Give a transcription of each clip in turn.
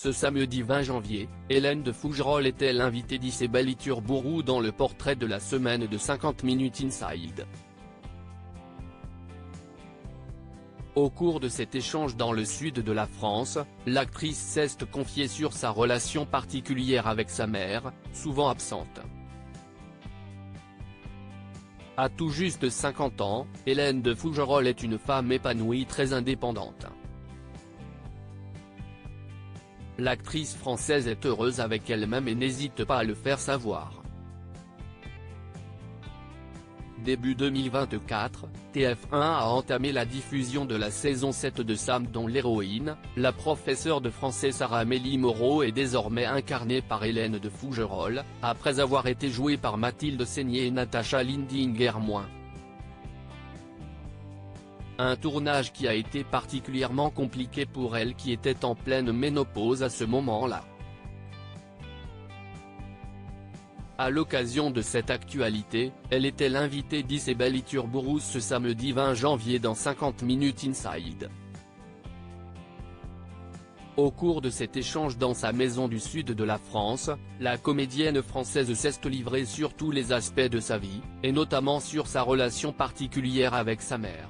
Ce samedi 20 janvier, Hélène de Fougerolles était l'invitée d'Isabelle Iturburu dans le portrait de la semaine de 50 Minutes Inside. Au cours de cet échange dans le sud de la France, l'actrice s'est confiée sur sa relation particulière avec sa mère, souvent absente. À tout juste 50 ans, Hélène de Fougerolles est une femme épanouie très indépendante. L'actrice française est heureuse avec elle-même et n'hésite pas à le faire savoir. Début 2024, TF1 a entamé la diffusion de la saison 7 de Sam dont l'héroïne, la professeure de français Sarah-Amélie Moreau est désormais incarnée par Hélène de Fougerolles, après avoir été jouée par Mathilde Seigner et Natacha Lindinger-Moins. Un tournage qui a été particulièrement compliqué pour elle qui était en pleine ménopause à ce moment-là. À l'occasion de cette actualité, elle était l'invitée d'Isabelle Iturburu ce samedi 20 janvier dans 50 Minutes Inside. Au cours de cet échange dans sa maison du sud de la France, la comédienne française s'est livrée sur tous les aspects de sa vie, et notamment sur sa relation particulière avec sa mère.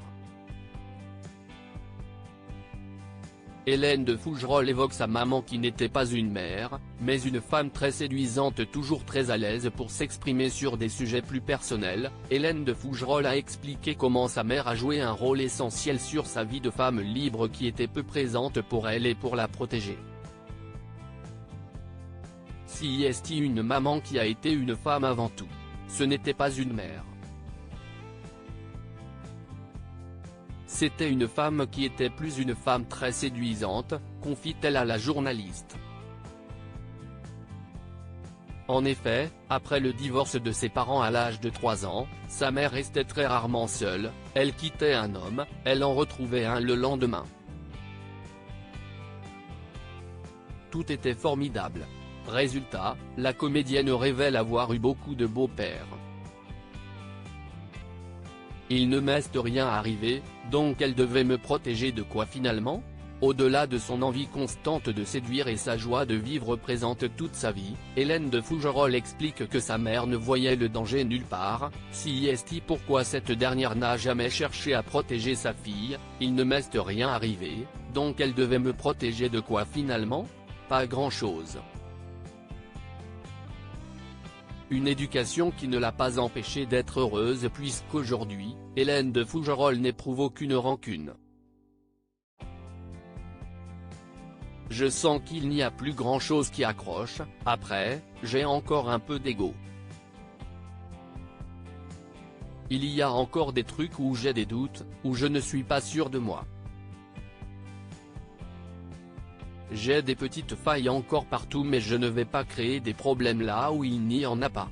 Hélène de Fougerolles évoque sa maman qui n'était pas une mère, mais une femme très séduisante toujours très à l'aise pour s'exprimer sur des sujets plus personnels. Hélène de Fougerolles a expliqué comment sa mère a joué un rôle essentiel sur sa vie de femme libre qui était peu présente pour elle et pour la protéger. Si est une maman qui a été une femme avant tout. Ce n'était pas une mère. C'était une femme qui était plus une femme très séduisante, confie-t-elle à la journaliste. En effet, après le divorce de ses parents à l'âge de 3 ans, sa mère restait très rarement seule, elle quittait un homme, elle en retrouvait un le lendemain. Tout était formidable. Résultat, la comédienne révèle avoir eu beaucoup de beaux-pères. Il ne m'est rien arrivé, donc elle devait me protéger de quoi finalement? Au-delà de son envie constante de séduire et sa joie de vivre présente toute sa vie, Hélène de Fougerolles explique que sa mère ne voyait le danger nulle part. Si est pourquoi cette dernière n'a jamais cherché à protéger sa fille, il ne m'est rien arrivé, donc elle devait me protéger de quoi finalement? Pas grand-chose. Une éducation qui ne l'a pas empêchée d'être heureuse puisqu'aujourd'hui, Hélène de Fougerolles n'éprouve aucune rancune. Je sens qu'il n'y a plus grand-chose qui accroche, après, j'ai encore un peu d'ego. Il y a encore des trucs où j'ai des doutes, où je ne suis pas sûr de moi. J'ai des petites failles encore partout mais je ne vais pas créer des problèmes là où il n'y en a pas.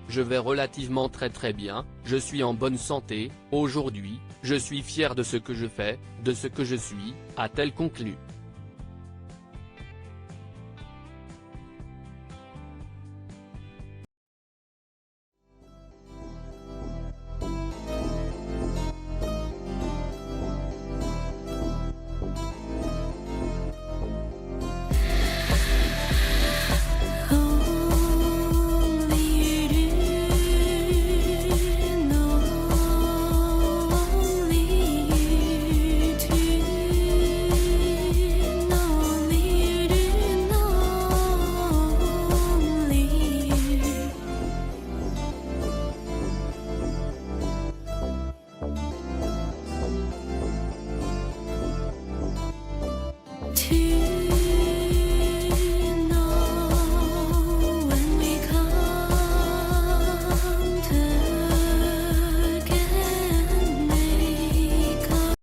Je vais relativement très bien, je suis en bonne santé, aujourd'hui, je suis fier de ce que je fais, de ce que je suis, a-t-elle conclu.